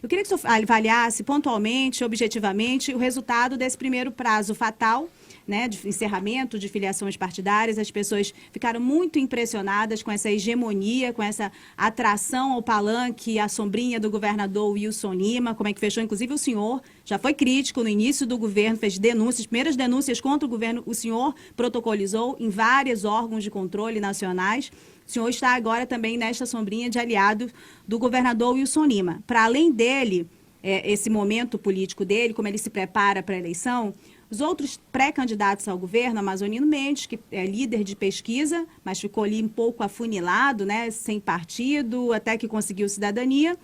Eu queria que o senhor avaliasse pontualmente, objetivamente, o resultado desse primeiro prazo fatal, né, de encerramento de filiações partidárias. As pessoas ficaram muito impressionadas com essa hegemonia, com essa atração ao palanque, a sombrinha do governador Wilson Lima, como é que fechou. Inclusive o senhor já foi crítico no início do governo, fez denúncias, primeiras denúncias contra o governo, o senhor protocolizou em vários órgãos de controle nacionais. O senhor está agora também nesta sombrinha de aliado do governador Wilson Lima. Para além dele, esse momento político dele, como ele se prepara para a eleição, os outros pré-candidatos ao governo, Amazonino Mendes, que é líder de pesquisa, mas ficou ali um pouco afunilado, né, sem partido, até que conseguiu cidadania.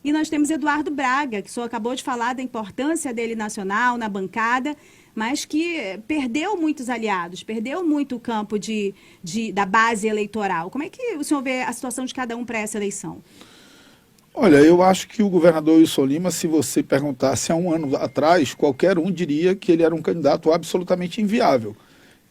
E nós temos Eduardo Braga, que o senhor acabou de falar da importância dele nacional, na bancada, mas que perdeu muitos aliados, perdeu muito o campo da base eleitoral. Como é que o senhor vê a situação de cada um para essa eleição? Olha, eu acho que o governador Wilson Lima, se você perguntasse há um ano atrás, qualquer um diria que ele era um candidato absolutamente inviável.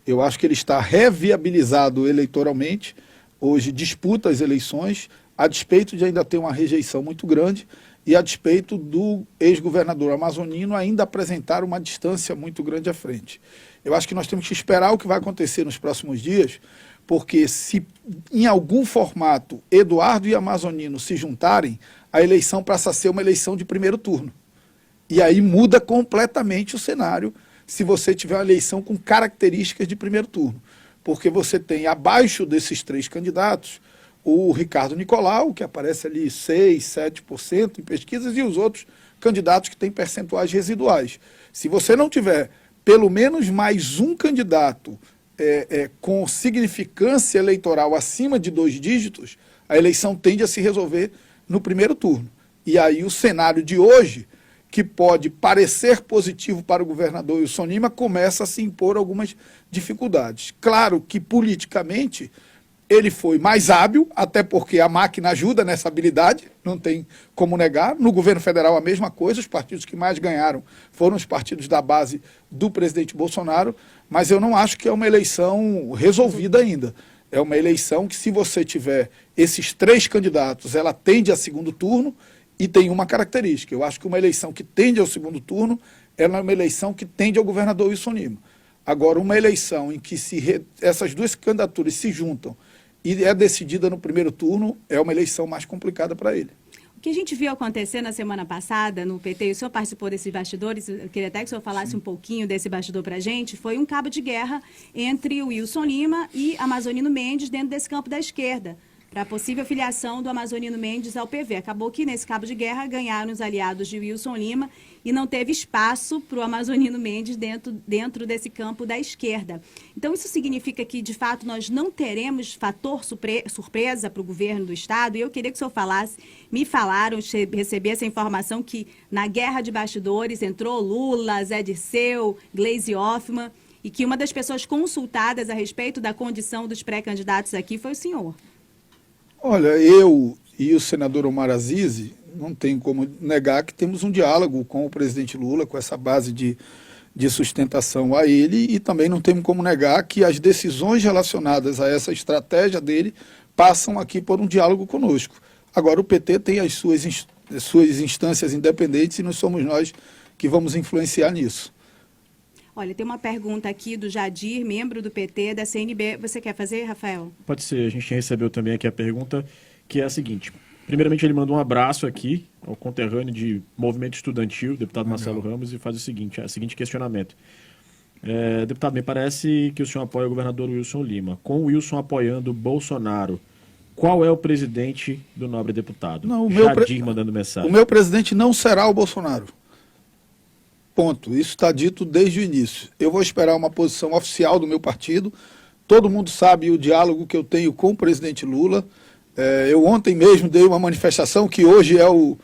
Eu acho que ele está reviabilizado eleitoralmente, hoje disputa as eleições, a despeito de ainda ter uma rejeição muito grande e a despeito do ex-governador amazonino ainda apresentar uma distância muito grande à frente. Eu acho que nós temos que esperar o que vai acontecer nos próximos dias, porque se em algum formato Eduardo e Amazonino se juntarem, a eleição passa a ser uma eleição de primeiro turno. E aí muda completamente o cenário se você tiver uma eleição com características de primeiro turno. Porque você tem abaixo desses três candidatos o Ricardo Nicolau, que aparece ali 6, 7% em pesquisas, e os outros candidatos que têm percentuais residuais. Se você não tiver pelo menos mais um candidato com significância eleitoral acima de 2 dígitos, a eleição tende a se resolver no primeiro turno. E aí o cenário de hoje, que pode parecer positivo para o governador Wilson Lima, começa a se impor algumas dificuldades. Claro que politicamente ele foi mais hábil, até porque a máquina ajuda nessa habilidade, não tem como negar. No governo federal a mesma coisa, os partidos que mais ganharam foram os partidos da base do presidente Bolsonaro, mas eu não acho que é uma eleição resolvida ainda. É uma eleição que, se você tiver esses 3 candidatos, ela tende a segundo turno e tem uma característica. Eu acho que uma eleição que tende ao segundo turno, ela é uma eleição que tende ao governador Wilson Lima. Agora, uma eleição em que essas 2 candidaturas se juntam e é decidida no primeiro turno, é uma eleição mais complicada para ele. O que a gente viu acontecer na semana passada no PT, e o senhor participou desses bastidores, eu queria até que o senhor falasse um pouquinho desse bastidor para a gente, foi um cabo de guerra entre o Wilson Lima e Amazonino Mendes dentro desse campo da esquerda, para a possível filiação do Amazonino Mendes ao PV. Acabou que nesse cabo de guerra ganharam os aliados de Wilson Lima e não teve espaço para o Amazonino Mendes dentro desse campo da esquerda. Então isso significa que, de fato, nós não teremos fator surpresa para o governo do Estado. E eu queria que o senhor falasse, me falaram, recebi essa informação que na guerra de bastidores entrou Lula, Zé Dirceu, Gleisi Hoffmann, e que uma das pessoas consultadas a respeito da condição dos pré-candidatos aqui foi o senhor. Olha, eu e o senador Omar Aziz, não tem como negar que temos um diálogo com o presidente Lula, com essa base de sustentação a ele, e também não temos como negar que as decisões relacionadas a essa estratégia dele passam aqui por um diálogo conosco. Agora, o PT tem as suas instâncias independentes e não somos nós que vamos influenciar nisso. Olha, tem uma pergunta aqui do Jadir, membro do PT, da CNB. Você quer fazer, Rafael? Pode ser. A gente recebeu também aqui a pergunta, que é a seguinte. Primeiramente, ele mandou um abraço aqui ao conterrâneo de movimento estudantil, deputado Marcelo Ramos, e faz o seguinte questionamento. Deputado, me parece que o senhor apoia o governador Wilson Lima. Com o Wilson apoiando o Bolsonaro, qual é o presidente do nobre deputado? Não, Jadir mandando mensagem. O meu presidente não será o Bolsonaro. Ponto. Isso está dito desde o início. Eu vou esperar uma posição oficial do meu partido. Todo mundo sabe o diálogo que eu tenho com o presidente Lula. Eu ontem mesmo dei uma manifestação que hoje é o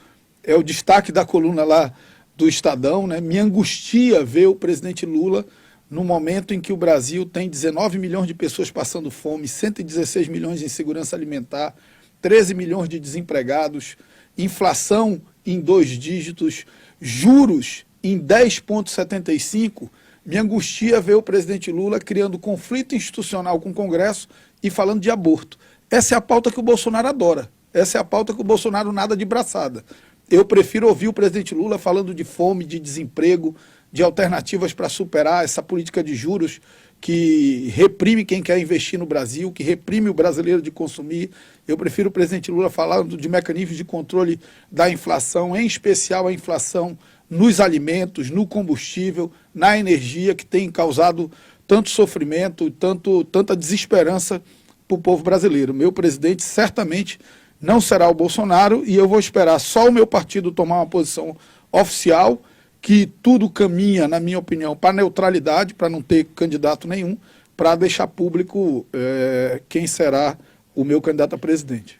destaque da coluna lá do Estadão, né? Me angustia ver o presidente Lula no momento em que o Brasil tem 19 milhões de pessoas passando fome, 116 milhões em insegurança alimentar, 13 milhões de desempregados, inflação em 2 dígitos, juros em 10,75, me angustia ver o presidente Lula criando conflito institucional com o Congresso e falando de aborto. Essa é a pauta que o Bolsonaro adora. Essa é a pauta que o Bolsonaro nada de braçada. Eu prefiro ouvir o presidente Lula falando de fome, de desemprego, de alternativas para superar essa política de juros que reprime quem quer investir no Brasil, que reprime o brasileiro de consumir. Eu prefiro o presidente Lula falando de mecanismos de controle da inflação, em especial a inflação nos alimentos, no combustível, na energia, que tem causado tanto sofrimento, tanta desesperança para o povo brasileiro. Meu presidente certamente não será o Bolsonaro e eu vou esperar só o meu partido tomar uma posição oficial, que tudo caminha, na minha opinião, para neutralidade, para não ter candidato nenhum, para deixar público quem será o meu candidato a presidente.